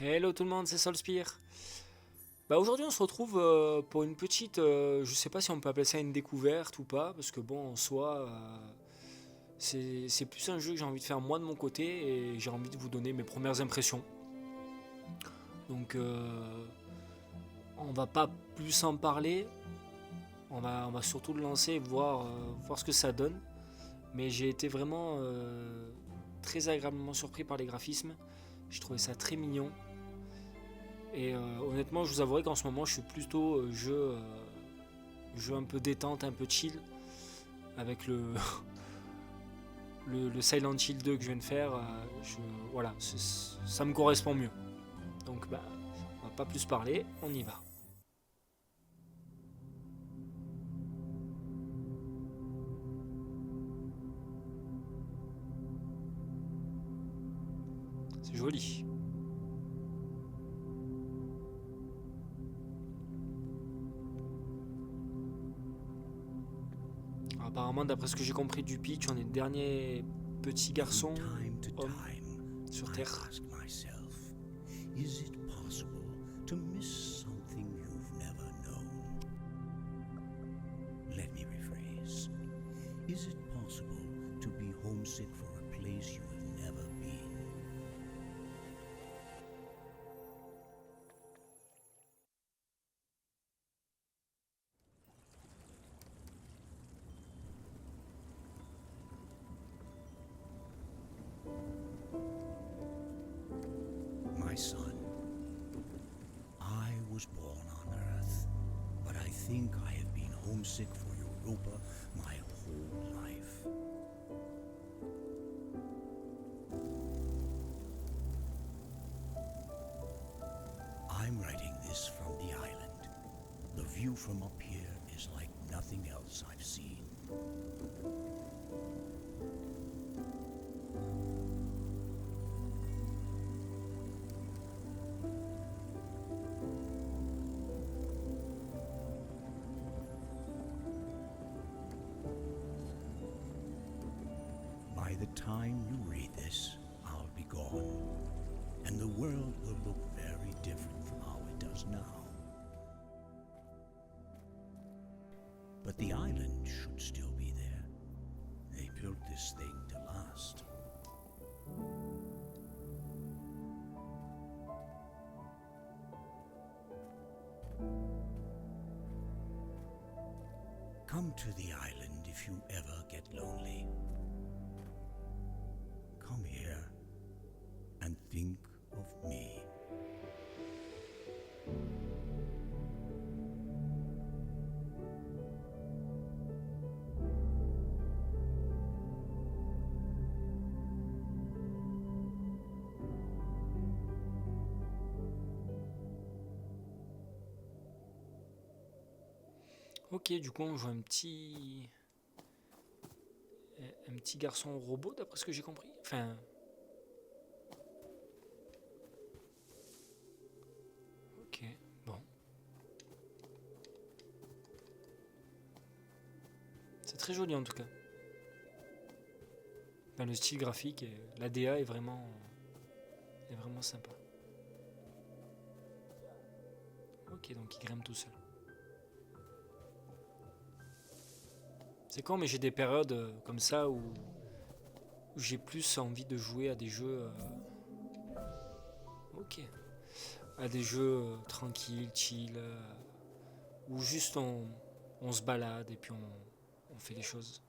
Hello tout le monde, c'est Solspire. Aujourd'hui on se retrouve pour une petite, je sais pas si on peut appeler ça une découverte ou pas, parce que bon en soi c'est plus un jeu que j'ai envie de faire moi de mon côté et j'ai envie de vous donner mes premières impressions. Donc on va pas plus en parler, on va surtout le lancer et voir ce que ça donne. Mais j'ai été vraiment très agréablement surpris par les graphismes, j'ai trouvé ça très mignon. Et honnêtement, je vous avouerai qu'en ce moment, je suis plutôt jeu un peu détente, un peu chill, avec le Silent Hill 2 que je viens de faire. Voilà, ça me correspond mieux. Donc, on va pas plus parler, on y va. C'est joli. Alors, apparemment, d'après ce que j'ai compris du pitch, on est le dernier petit garçon homme sur Terre. Is it possible to miss something you've never known? Let me rephrase. Is it possible to be homesick for a place you have never been? My son, I was born on Earth, but I think I have been homesick for Europa my whole life. I'm writing this from the island. The view from up here is like nothing else I've seen. By the time you read this, I'll be gone, and the world will look very different from how it does now. But the island should still be there. They built this thing to last. Come to the island if you ever get lonely. Come here and think of me. Ok, du coup on joue un petit garçon robot d'après ce que j'ai compris. Enfin, ok, bon. C'est très joli en tout cas. Enfin, le style graphique et l'ADA est vraiment sympa. Ok, donc il grimpe tout seul. C'est con, mais j'ai des périodes comme ça où j'ai plus envie de jouer à des jeux. Ok. À des jeux tranquilles, chill, où juste on se balade et puis on fait des choses.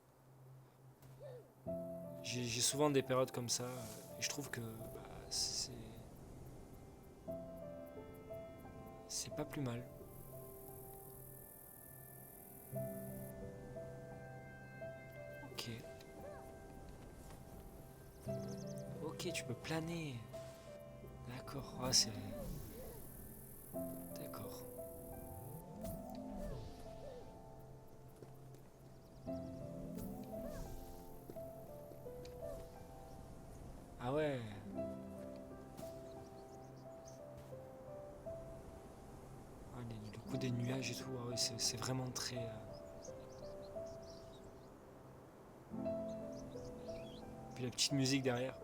J'ai souvent des périodes comme ça et je trouve que c'est pas plus mal. Ok. Ok, tu peux planer. D'accord. Ah, c'est. D'accord. Ah ouais. Ah, le coup des nuages et tout, ah ouais, c'est vraiment très. Puis la petite musique derrière.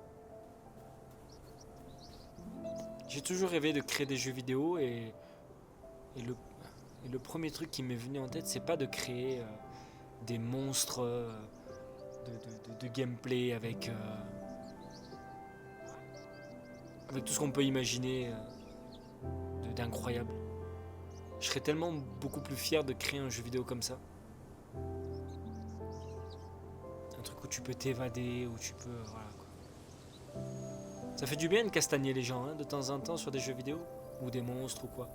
J'ai toujours rêvé de créer des jeux vidéo et le premier truc qui m'est venu en tête, c'est pas de créer des monstres de gameplay avec tout ce qu'on peut imaginer d'incroyable. Je serais tellement beaucoup plus fier de créer un jeu vidéo comme ça. Un truc où tu peux t'évader, où tu peux... Voilà, quoi. Ça fait du bien de castagner les gens, hein, de temps en temps sur des jeux vidéo, ou des monstres ou quoi.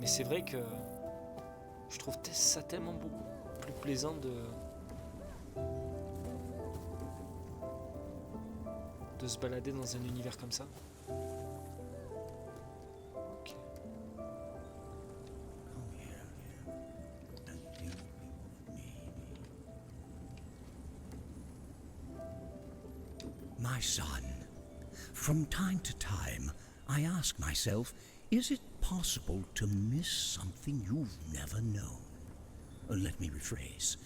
Mais c'est vrai que je trouve ça tellement beaucoup plus plaisant de se balader dans un univers comme ça. Ok. Come here and think of me. My son, from time to time, I ask myself, is it possible to miss something you've never known? Let me rephrase.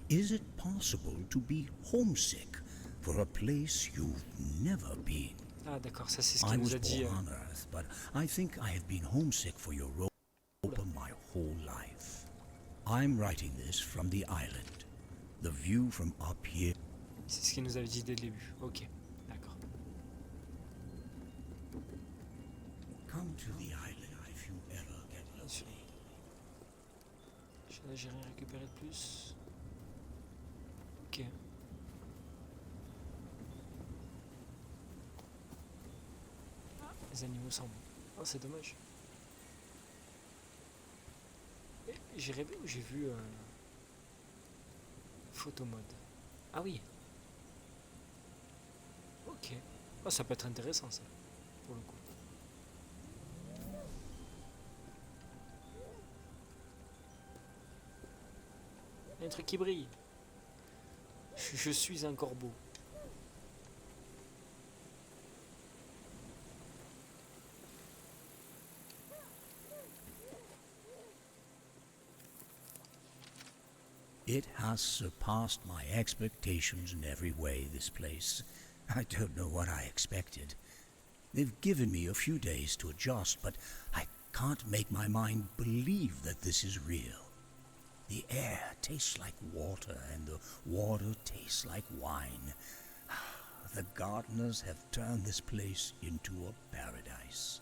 Is it possible to be homesick for a place you've never been? Ah d'accord, ça c'est ce I qu'il was nous a dit. born on Earth, but I think I have been homesick for Europa my whole life. I'm writing this from the island. The view from up here. C'est ce qu'il nous avait dit dès le début. Ok, d'accord. Come to the island if you ever get Bien sûr. lonely. Là j'ai rien récupéré de plus. Ok. Les animaux sont bons. Oh c'est dommage. J'ai rêvé ou j'ai vu photo mode. Ah oui. Ok. Oh, ça peut être intéressant ça, pour le coup. Il y a un truc qui brille. Je suis un corbeau. It has surpassed my expectations in every way, this place. I don't know what I expected. They've given me a few days to adjust, but I can't make my mind believe that this is real. The air tastes like water, and the water tastes like wine. The gardeners have turned this place into a paradise.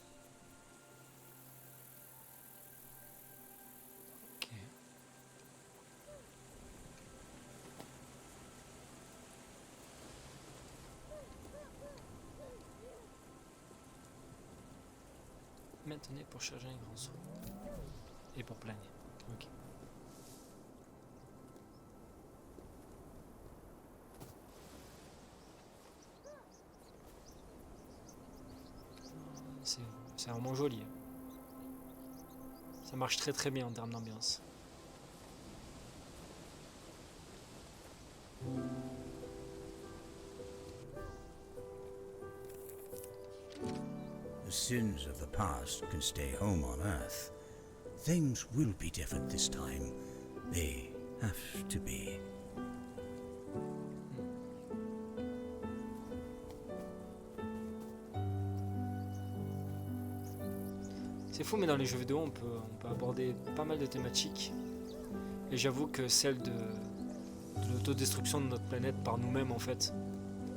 Ok. Maintenez pour charger un grand saut. Et pour planer. Ok. C'est vraiment joli. Ça marche très très bien en termes d'ambiance. The sins of the past can stay home on Earth. Things will be different this time. They have to be. C'est fou, mais dans les jeux vidéo, on peut aborder pas mal de thématiques. Et j'avoue que celle de l'autodestruction de notre planète par nous-mêmes, en fait,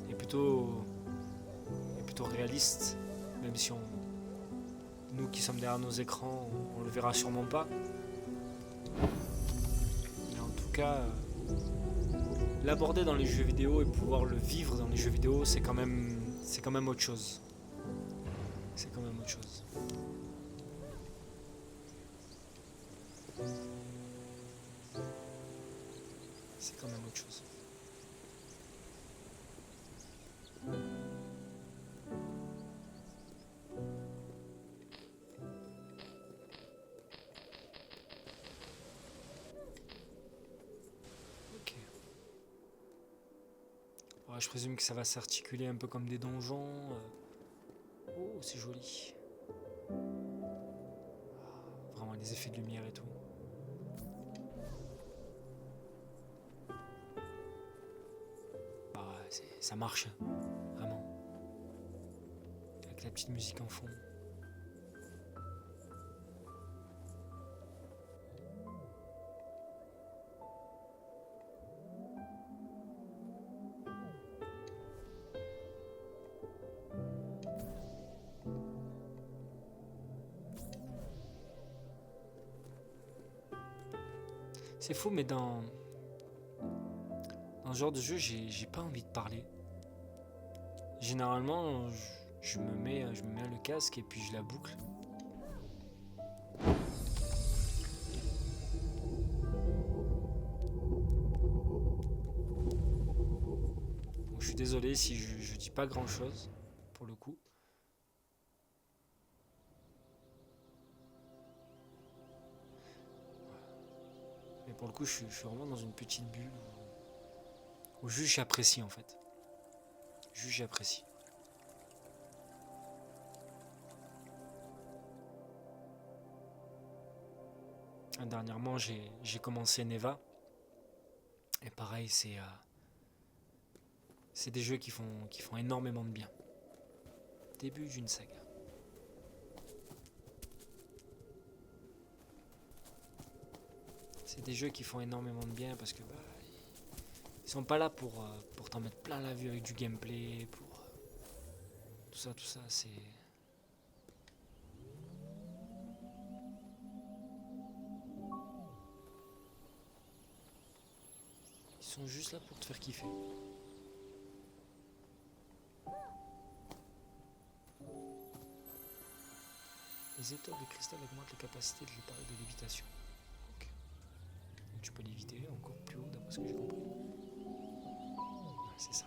est plutôt réaliste. Même si nous qui sommes derrière nos écrans, on le verra sûrement pas. Mais en tout cas, l'aborder dans les jeux vidéo et pouvoir le vivre dans les jeux vidéo, c'est quand même autre chose. C'est quand même autre chose. C'est quand même autre chose. Ok. Ouais, je présume que ça va s'articuler un peu comme des donjons. Oh, c'est joli. Vraiment les effets de lumière et tout. Ça marche, vraiment. Avec la petite musique en fond. C'est faux, mais dans ce genre de jeu, j'ai pas envie de parler. Généralement, je me mets le casque et puis je la boucle. Donc, je suis désolé si je dis pas grand chose, pour le coup. Mais pour le coup, je suis vraiment dans une petite bulle où juste j'apprécie en fait. Juste j'apprécie. Dernièrement, j'ai commencé Neva. Et pareil, c'est des jeux qui font énormément de bien. Début d'une saga. C'est des jeux qui font énormément de bien parce que ils sont pas là pour t'en mettre plein la vue avec du gameplay, pour tout ça, c'est... Ils sont juste là pour te faire kiffer. Les étoiles de cristal augmentent les capacités de l'appareil de lévitation. Ok. Donc tu peux léviter encore plus haut d'après ce que j'ai compris. Ouais, c'est ça.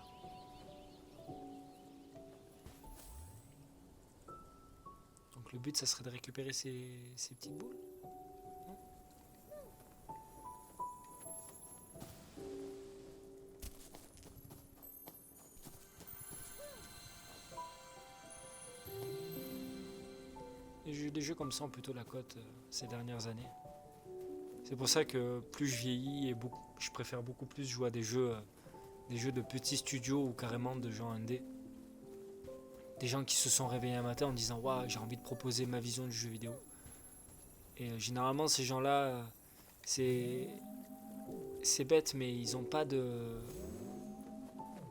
Donc le but ça serait de récupérer ces petites boules. Non ? Et j'ai eu des jeux comme ça en plutôt la cote ces dernières années. C'est pour ça que plus je vieillis et je préfère beaucoup plus jouer à des jeux de petits studios ou carrément de gens indés. Des gens qui se sont réveillés un matin en disant waouh, j'ai envie de proposer ma vision du jeu vidéo. Et généralement ces gens-là, c'est bête, mais ils ont pas de...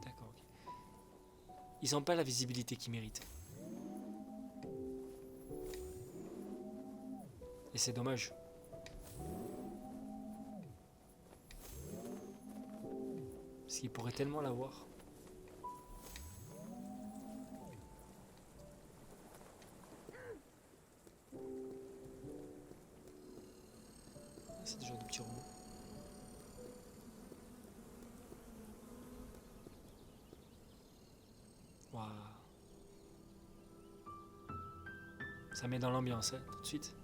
D'accord, ok. Ils ont pas la visibilité qu'ils méritent. Et c'est dommage. Parce qu'ils pourraient tellement l'avoir. C'est des genres de petits robots. Waouh. Ça met dans l'ambiance, hein, tout de suite.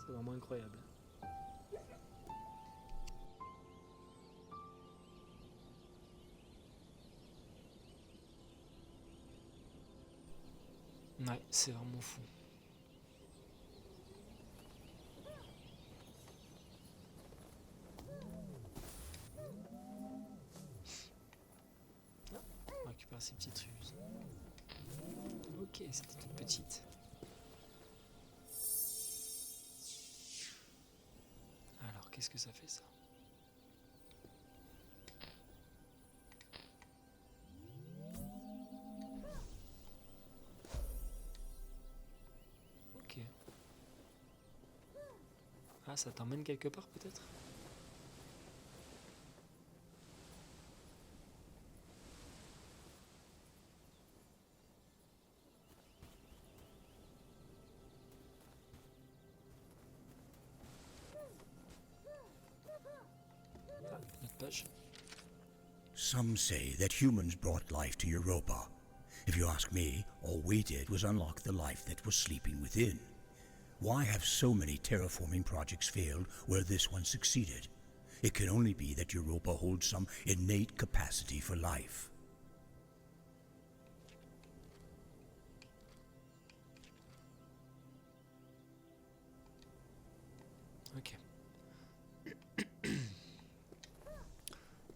C'est vraiment incroyable. Ouais, c'est vraiment fou. Ah, on récupère ces petites ruses. Ok, c'était toute petite. Alors, qu'est-ce que ça fait ça? Ok. Ah, ça t'emmène quelque part peut-être? Ah, notre page. Some say that humans brought life to Europa. If you ask me, all we did was unlock the life that was sleeping within. Why have so many terraforming projects failed where this one succeeded? It can only be that Europa holds some innate capacity for life. Ok.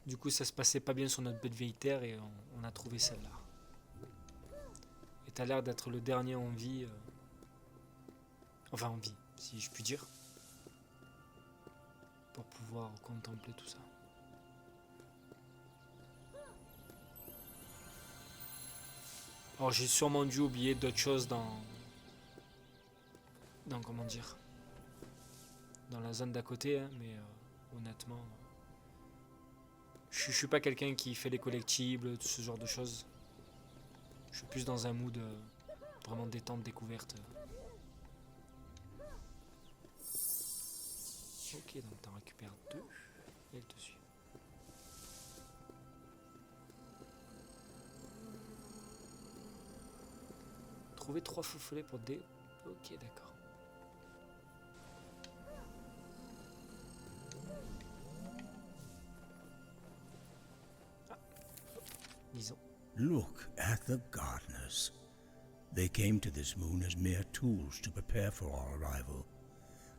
Du coup, ça se passait pas bien sur notre belle vieille terre et on a trouvé celle-là. Et t'as l'air d'être le dernier en vie. Enfin, en vie, si je puis dire. Pour pouvoir contempler tout ça. Alors, j'ai sûrement dû oublier d'autres choses dans comment dire, dans la zone d'à côté, hein, mais honnêtement, je suis pas quelqu'un qui fait les collectibles, tout ce genre de choses. Je suis plus dans un mood vraiment détente, découverte. Ok, donc t'en récupères 2 et elle te suit. Trouver 3 feux follets pour des... Ok, d'accord. Ah, disons. Look at the gardeners. They came to this moon as mere tools to prepare for our arrival.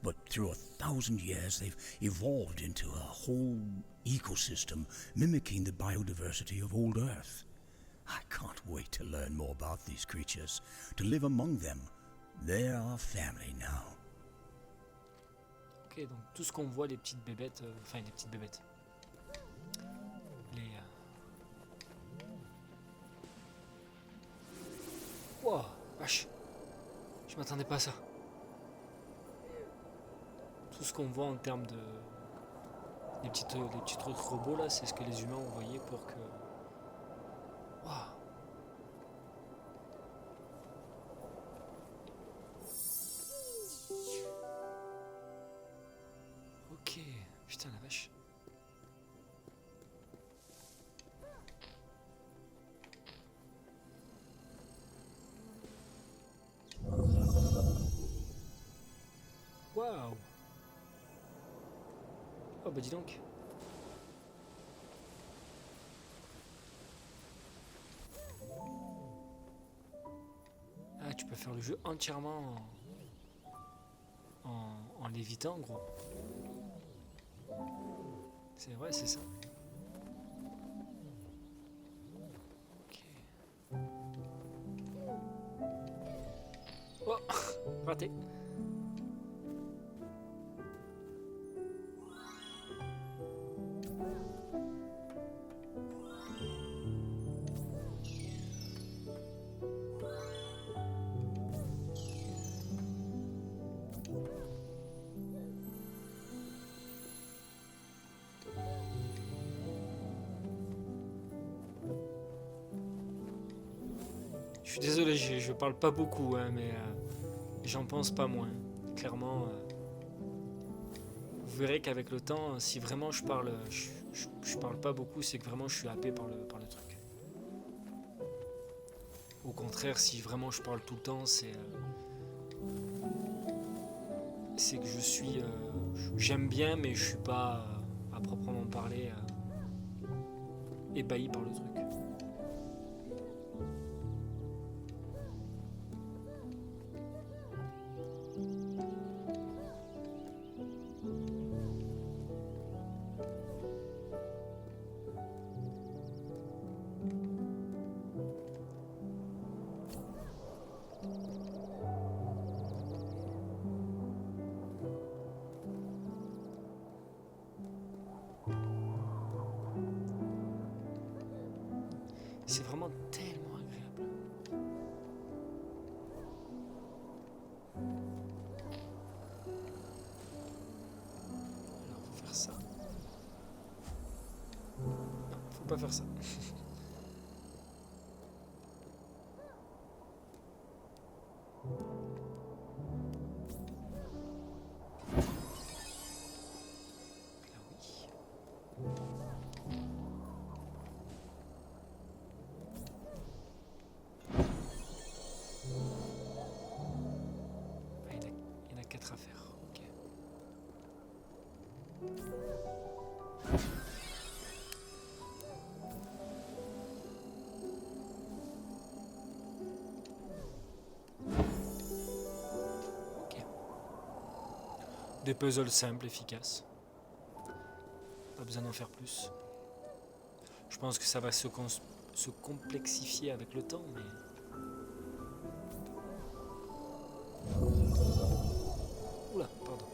But through 1,000 years, they've evolved into a whole ecosystem mimicking the biodiversity of old Earth. I can't wait to learn more about these creatures, to live among them. They're our family now. Ok, donc tout ce qu'on voit, les petites bébêtes, enfin les petites bébêtes. Les... Wow, vache. Je m'attendais pas à ça. Tout ce qu'on voit en termes de... Les petits trucs robots là, c'est ce que les humains ont envoyé pour que... Waouh. Ok, putain la vache. Waouh. Oh bah dis donc. Ah, tu peux faire le jeu entièrement en lévitant, en gros. C'est vrai, c'est ça. Ok. Oh, raté. Je suis désolé, je parle pas beaucoup, hein, mais j'en pense pas moins. Clairement, vous verrez qu'avec le temps, si vraiment je parle, je parle pas beaucoup, c'est que vraiment je suis happé par le truc. Au contraire, si vraiment je parle tout le temps, c'est que je suis, j'aime bien, mais je suis pas à proprement parler ébahi par le truc. C'est vraiment tellement agréable. Alors, faut faire ça. Non, faut pas faire ça. Là, oui. Ah, il y en a 4 à faire. Ok. Ok. Des puzzles simples, efficaces. Pas besoin d'en faire plus. Je pense que ça va se complexifier avec le temps, mais... Oula, pardon.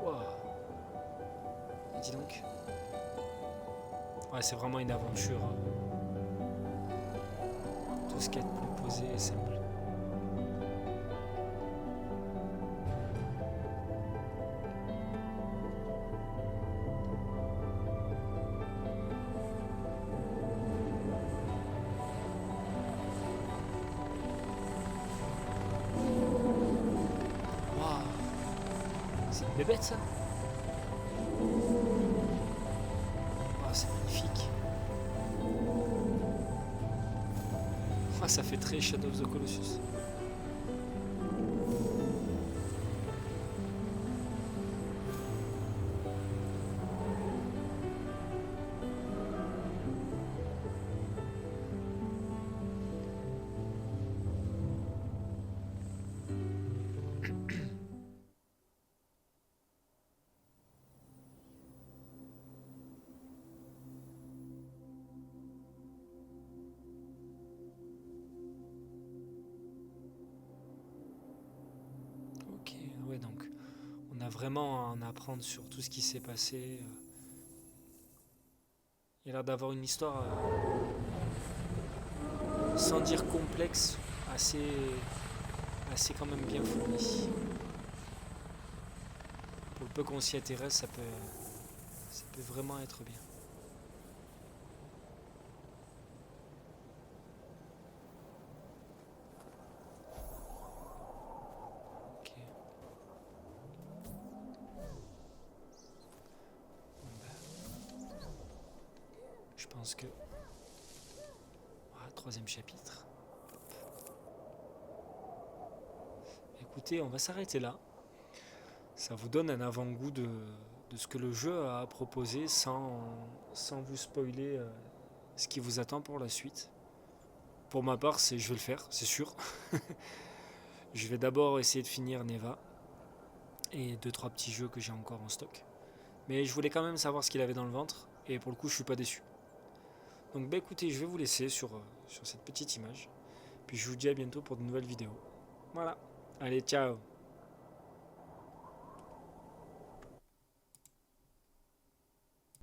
Waouh. Et dis donc. Ouais, c'est vraiment une aventure. Tout ce qu'il y a de plus posé et simple. Mais bête ça. Oh, c'est magnifique. Oh, ça fait très Shadow of the Colossus. Ok, ouais, donc on a vraiment à en apprendre sur tout ce qui s'est passé. Il a l'air d'avoir une histoire, sans dire complexe, assez, assez quand même bien fournie. Pour le peu qu'on s'y intéresse, ça peut vraiment être bien. Ok. Bon, ben, je pense que... Ah, troisième chapitre. Écoutez, on va s'arrêter là. Ça vous donne un avant-goût de ce que le jeu a proposé sans vous spoiler ce qui vous attend pour la suite. Pour ma part, je vais le faire, c'est sûr. Je vais d'abord essayer de finir Neva et 2-3 petits jeux que j'ai encore en stock. Mais je voulais quand même savoir ce qu'il avait dans le ventre et pour le coup, je suis pas déçu. Donc bah écoutez, je vais vous laisser sur cette petite image. Puis je vous dis à bientôt pour de nouvelles vidéos. Voilà. Allez, ciao.